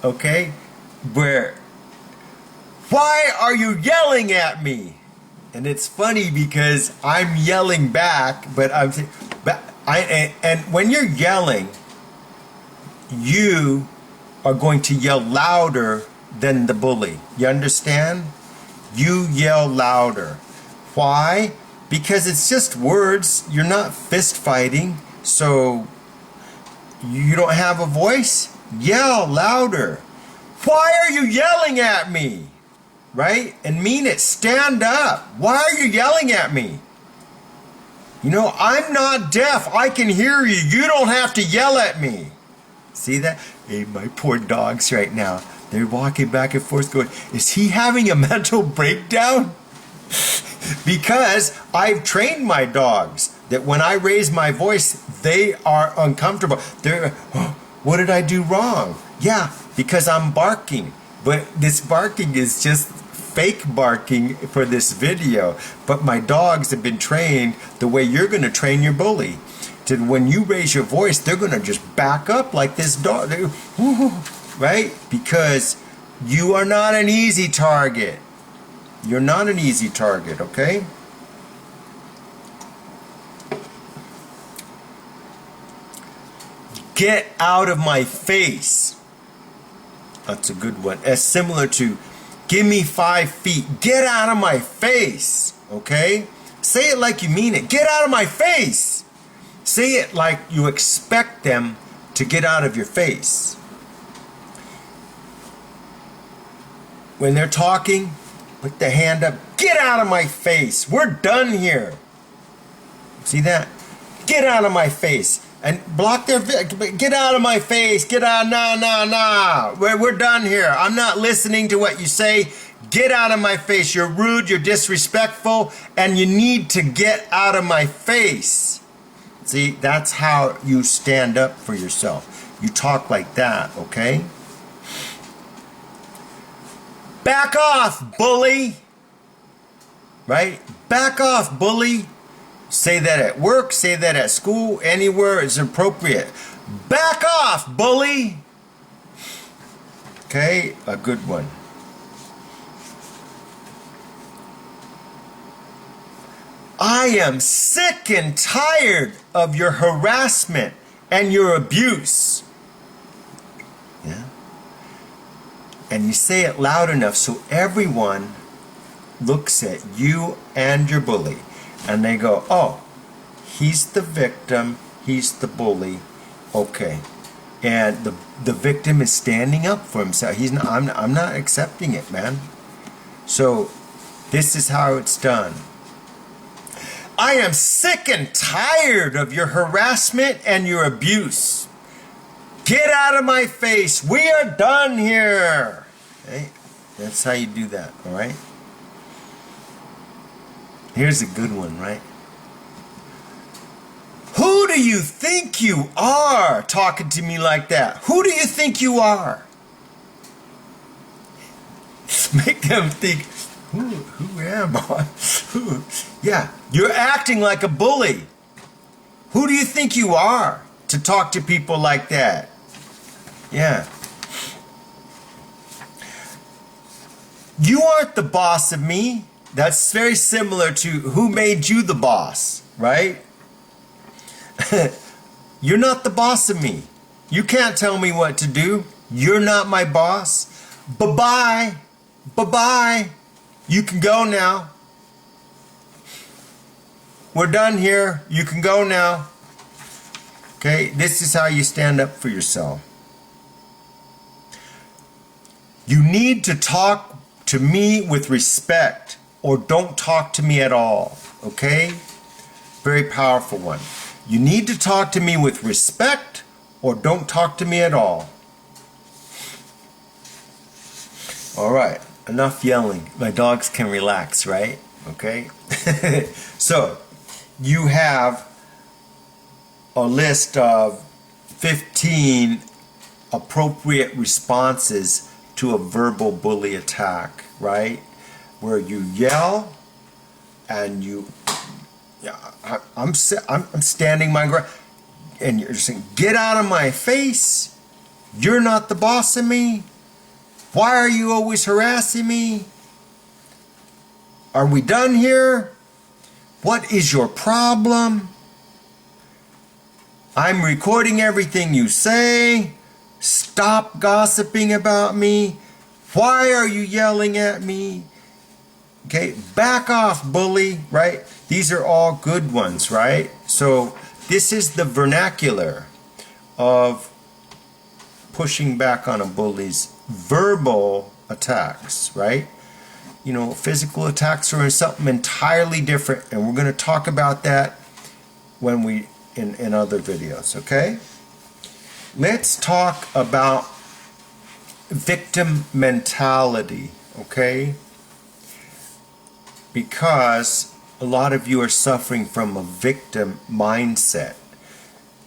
okay? Where, why are you yelling at me? And it's funny because I'm yelling back, but and when you're yelling, you are going to yell louder than the bully. You understand? You yell louder. Why? Because it's just words. You're not fist fighting, so you don't have a voice. Yell louder. Why are you yelling at me? Right? And mean it. Stand up. Why are you yelling at me? You know, I'm not deaf. I can hear you. You don't have to yell at me. See that? Hey, my poor dogs right now. They're walking back and forth going, is he having a mental breakdown? Because I've trained my dogs that when I raise my voice, they are uncomfortable. They're, oh, what did I do wrong? Yeah, because I'm barking. But this barking is just fake barking for this video. But my dogs have been trained the way you're going to train your bully. To when you raise your voice, they're going to just back up like this dog. Right? Because you are not an easy target. You're not an easy target, okay? Get out of my face. That's a good one. As similar to, give me 5 feet. Get out of my face, okay? Say it like you mean it. Get out of my face. Say it like you expect them to get out of your face. When they're talking, put the hand up. Get out of my face. We're done here. See that? Get out of my face. And block their... Get out of my face. Get out. Nah. We're done here. I'm not listening to what you say. Get out of my face. You're rude. You're disrespectful. And you need to get out of my face. See, that's how you stand up for yourself. You talk like that, okay? Back off, bully. Right? Back off, bully. Say that at work, say that at school, anywhere is appropriate. Back off, bully. Okay, a good one. I am sick and tired of your harassment and your abuse. Yeah? And you say it loud enough so everyone looks at you and your bully and they go, oh, he's the victim, he's the bully, okay. And the victim is standing up for himself. I'm not accepting it, man. So this is how it's done. I am sick and tired of your harassment and your abuse. Get out of my face. We are done here. Okay? That's how you do that, all right? Here's a good one, right? Who do you think you are talking to me like that? Who do you think you are? Make them think, who am I? Yeah, you're acting like a bully. Who do you think you are to talk to people like that? Yeah. You aren't the boss of me. That's very similar to who made you the boss, right? You're not the boss of me. You can't tell me what to do. You're not my boss. Bye-bye. Bye-bye. You can go now. We're done here. You can go now. Okay, this is how you stand up for yourself. You need to talk to me with respect or don't talk to me at all. Okay? Very powerful one. You need to talk to me with respect or don't talk to me at all. All right, enough yelling. My dogs can relax, right? Okay? So, you have a list of 15 appropriate responses to a verbal bully attack, right? Where you yell and you, yeah, I'm standing my ground, and you're saying, get out of my face, You're not the boss of me. Why are you always harassing me? Are we done here? What is your problem? I'm recording everything you say. Stop gossiping about me. Why are you yelling at me? Okay, back off, bully, right? These are all good ones, right? So this is the vernacular of pushing back on a bully's verbal attacks, right? You know, physical attacks are something entirely different, and we're going to talk about that when we in other videos, okay? Let's talk about victim mentality, okay? Because a lot of you are suffering from a victim mindset.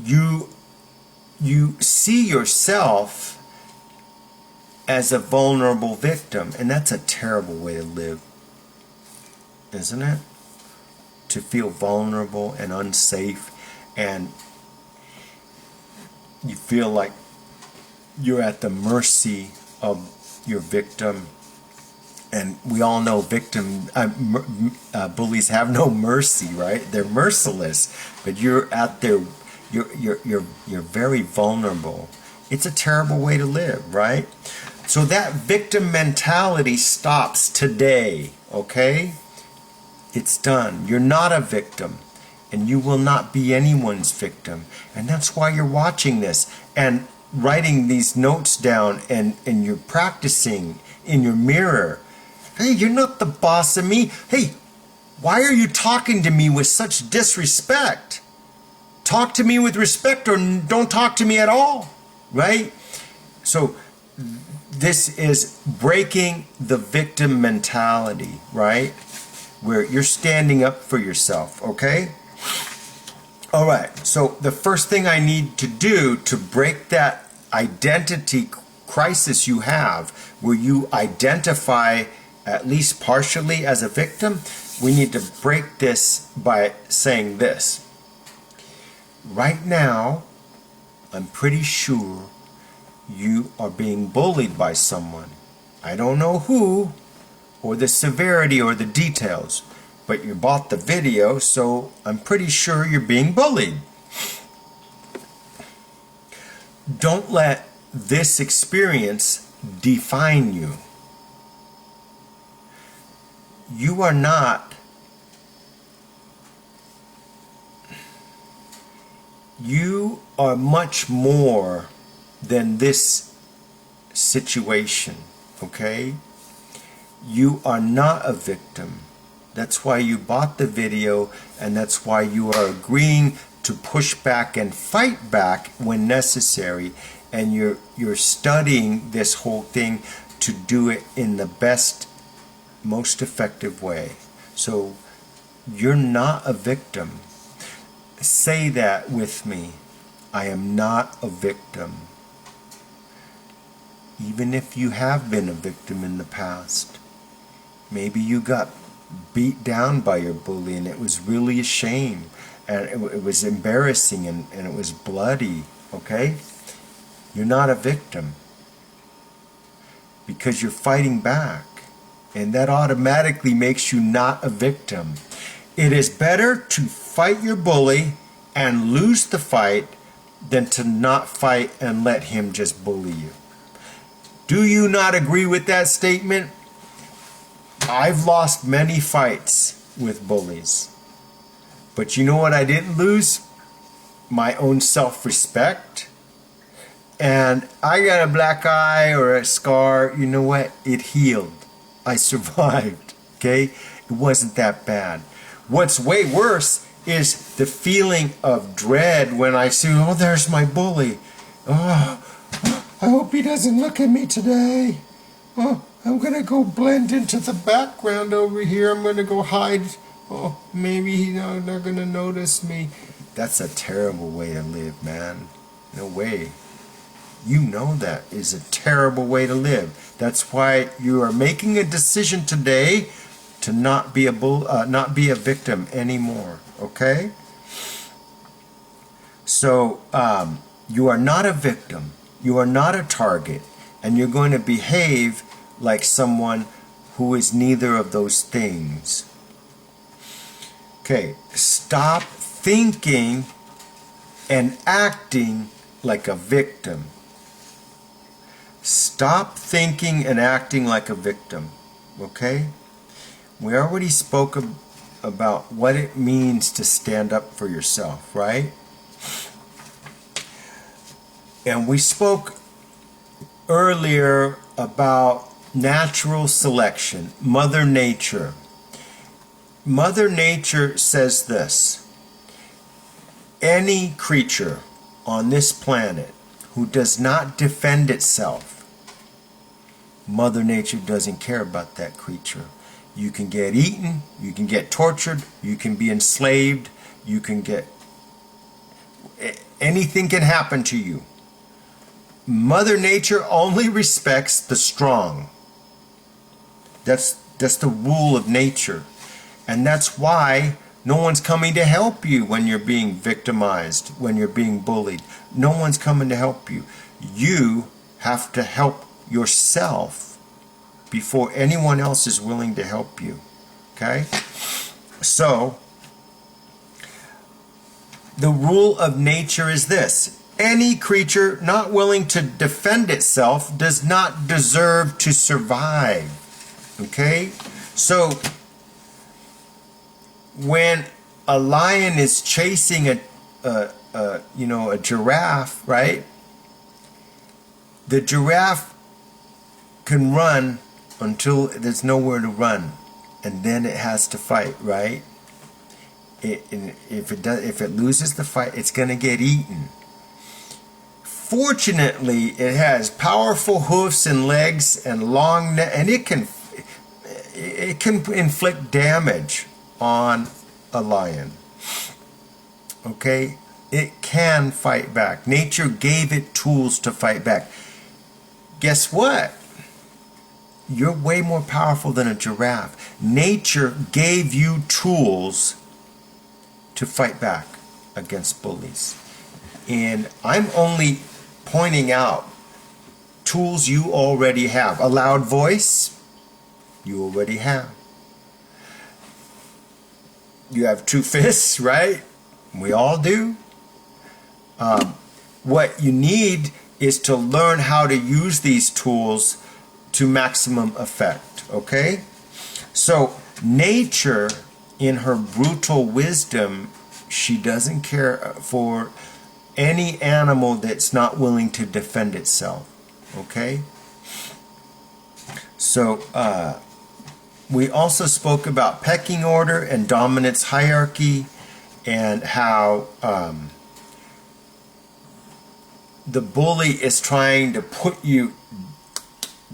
You see yourself as a vulnerable victim, and that's a terrible way to live, isn't it? To feel vulnerable and unsafe, and you feel like you're at the mercy of your victim. And we all know bullies have no mercy, right? They're merciless, but you're at their, you're very vulnerable. It's a terrible way to live, right? So that victim mentality stops today, okay? It's done. You're not a victim, and you will not be anyone's victim. And that's why you're watching this and writing these notes down, and you're practicing in your mirror. Hey, you're not the boss of me. Hey, why are you talking to me with such disrespect? Talk to me with respect, or don't talk to me at all, right? So this is breaking the victim mentality, right? Where you're standing up for yourself, okay? All right, so the first thing I need to do to break that identity crisis you have, where you identify at least partially as a victim, we need to break this by saying this. Right now, I'm pretty sure you are being bullied by someone. I don't know who, or the severity, or the details, but you bought the video, so I'm pretty sure you're being bullied. Don't let this experience define you. You are not. You are much more than this situation, okay? You are not a victim. That's why you bought the video, and that's why you are agreeing to push back and fight back when necessary, and you're studying this whole thing to do it in the best, most effective way. So you're not a victim. Say that with me. I am not a victim. Even if you have been a victim in the past. Maybe you got beat down by your bully, and it was really a shame, and it was embarrassing, and it was bloody, okay? You're not a victim, because you're fighting back, and that automatically makes you not a victim. It is better to fight your bully and lose the fight than to not fight and let him just bully you. Do you not agree with that statement? I've lost many fights with bullies. But you know what I didn't lose? My own self-respect. And I got a black eye or a scar. You know what? It healed. I survived. Okay? It wasn't that bad. What's way worse is the feeling of dread when I see, oh, there's my bully. Oh, I hope he doesn't look at me today. Oh, I'm going to go blend into the background over here. I'm going to go hide. Oh, maybe he's not going to notice me. That's a terrible way to live, man. No way. You know that is a terrible way to live. That's why you are making a decision today to not be a victim anymore. Okay? So, you are not a victim. You are not a target, and you're going to behave like someone who is neither of those things. Okay, stop thinking and acting like a victim. Stop thinking and acting like a victim. Okay? We already spoke about what it means to stand up for yourself, right? And we spoke earlier about natural selection, Mother Nature. Mother Nature says this: any creature on this planet who does not defend itself, Mother Nature doesn't care about that creature. You can get eaten, you can get tortured, you can be enslaved, you can get... anything can happen to you. Mother Nature only respects the strong. That's the rule of nature. And that's why no one's coming to help you when you're being victimized, when you're being bullied. No one's coming to help you. You have to help yourself before anyone else is willing to help you. Okay? So, the rule of nature is this: any creature not willing to defend itself does not deserve to survive. Okay? So, when a lion is chasing a giraffe, right? The giraffe can run until there's nowhere to run, and then it has to fight, right? If it loses the fight, it's going to get eaten. Fortunately, it has powerful hoofs and legs and long neck, and it can inflict damage on a lion. Okay? It can fight back. Nature gave it tools to fight back. Guess what? You're way more powerful than a giraffe. Nature gave you tools to fight back against bullies. And I'm only pointing out tools you already have. A loud voice, you already have. You have two fists, right? We all do. What you need is to learn how to use these tools to maximum effect, okay? So nature, in her brutal wisdom, she doesn't care for any animal that's not willing to defend itself, okay? So we also spoke about pecking order and dominance hierarchy, and how the bully is trying to put you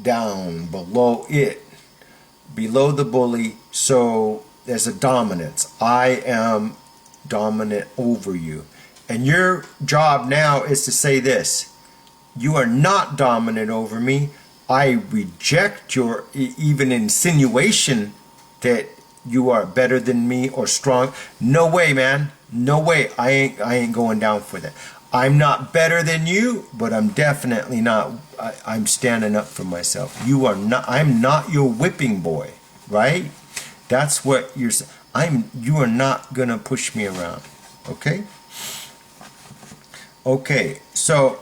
down below the bully. So there's a dominance. I am dominant over you. And your job now is to say this: you are not dominant over me. I reject your even insinuation that you are better than me or strong. No way, man. No way. I ain't going down for that. I'm not better than you, but I'm definitely not. I'm standing up for myself. You are not. I'm not your whipping boy, right? That's what you're saying. You are not gonna push me around. Okay? Okay, so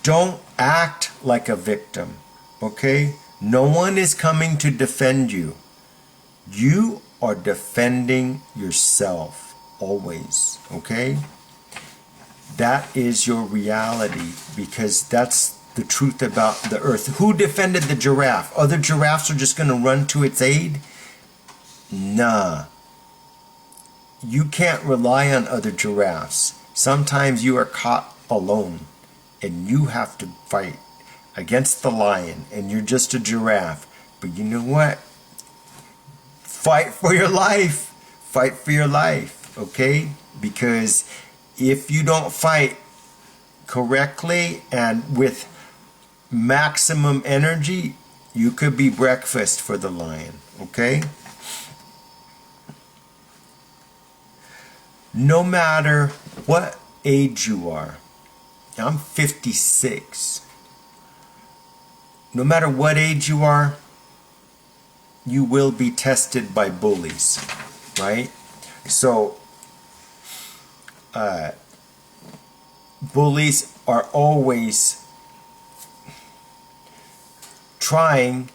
don't act like a victim. Okay? No one is coming to defend you. You are defending yourself always. Okay? That is your reality, because that's the truth about the earth. Who defended the giraffe? Other giraffes are just going to run to its aid? Nah. You can't rely on other giraffes. Sometimes you are caught alone and you have to fight against the lion, and you're just a giraffe. But you know what? Fight for your life. Fight for your life, okay? Because if you don't fight correctly and with maximum energy, you could be breakfast for the lion, okay? No matter what age you are, I'm 56. No matter what age you are, you will be tested by bullies, right? So, bullies are always trying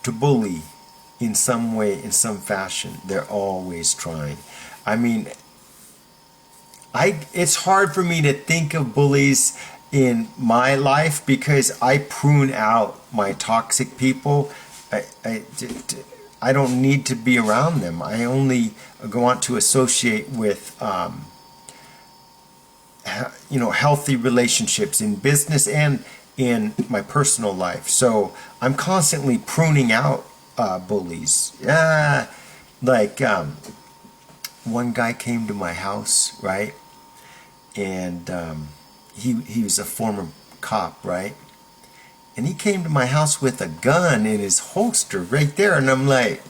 to bully in some way, in some fashion. They're always trying. I mean, it's hard for me to think of bullies in my life because I prune out my toxic people. I don't need to be around them. I only want to associate with healthy relationships in business and in my personal life. So I'm constantly pruning out bullies. One guy came to my house, right? And he was a former cop, right? And he came to my house with a gun in his holster right there. And I'm like,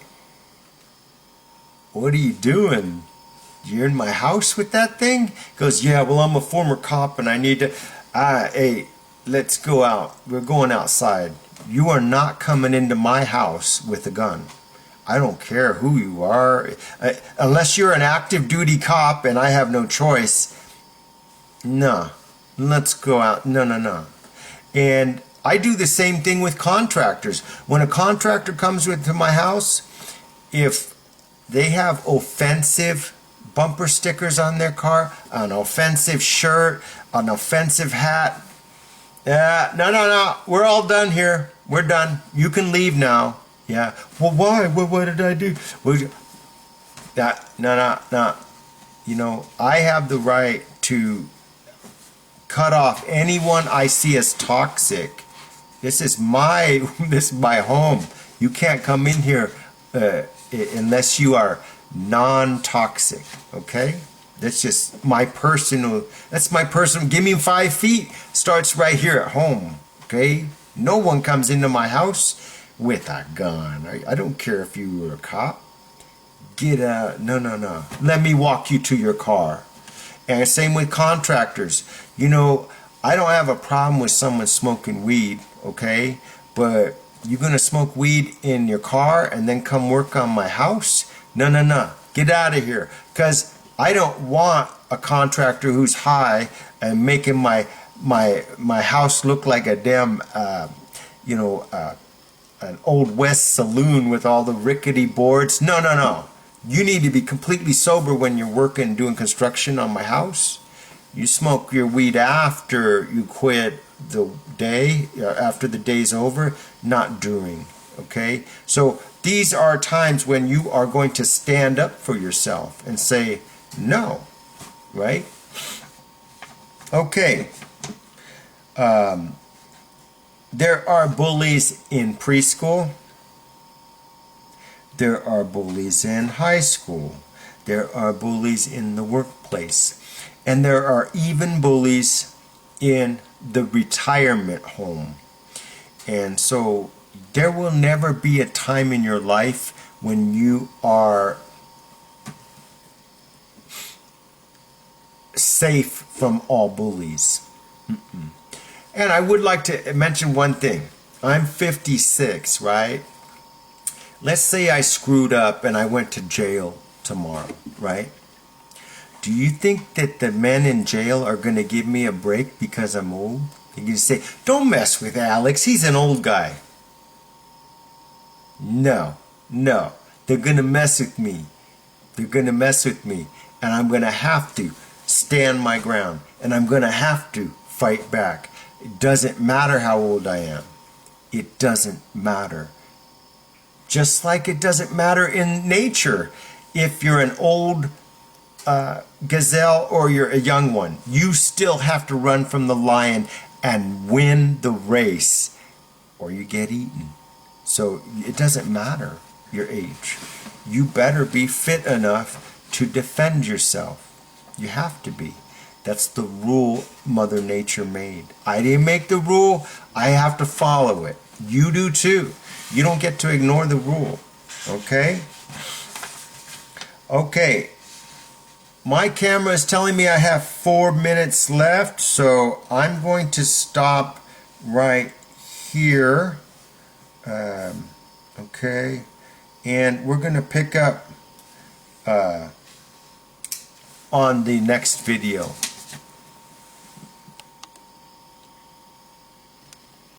what are you doing? You're in my house with that thing? He goes, yeah, well, I'm a former cop and I need to, hey, let's go out. We're going outside. You are not coming into my house with a gun. I don't care who you are. Unless you're an active duty cop and I have no choice. No, let's go out. No. And I do the same thing with contractors. When a contractor comes to my house, if they have offensive bumper stickers on their car, an offensive shirt, an offensive hat, no, we're all done here. We're done. You can leave now. Yeah. Well, why? What did I do? No. You know, I have the right to cut off anyone I see as toxic. This is my home. You can't come in here unless you are non-toxic. Okay? That's just my personal. Give me 5 feet. Starts right here at home. Okay? No one comes into my house with a gun. I don't care if you were a cop. Get out. No. Let me walk you to your car. And same with contractors. You know, I don't have a problem with someone smoking weed, okay? But you're going to smoke weed in your car and then come work on my house? No. Get out of here. Because I don't want a contractor who's high and making my house look like a damn, an Old West saloon with all the rickety boards. No. You need to be completely sober when you're working, doing construction on my house. You smoke your weed after you quit the day, after the day's over, not during. Okay? So these are times when you are going to stand up for yourself and say no. Right? Okay. There are bullies in preschool. There are bullies in high school. There are bullies in the workplace. And there are even bullies in the retirement home. And so there will never be a time in your life when you are safe from all bullies. And I would like to mention one thing. I'm 56, right? Let's say I screwed up and I went to jail tomorrow, right? Do you think that the men in jail are going to give me a break because I'm old? They're going to say, don't mess with Alex, he's an old guy. No. They're going to mess with me. And I'm going to have to stand my ground. And I'm going to have to fight back. It doesn't matter how old I am. It doesn't matter. Just like it doesn't matter in nature. If you're an old gazelle or you're a young one, you still have to run from the lion and win the race or you get eaten. So it doesn't matter your age. You better be fit enough to defend yourself. You have to be. That's the rule Mother Nature made. I didn't make the rule. I have to follow it. You do too. You don't get to ignore the rule. Okay? Okay. my camera is telling me I have 4 minutes left, so I'm going to stop right here. Okay, and we're going to pick up on the next video.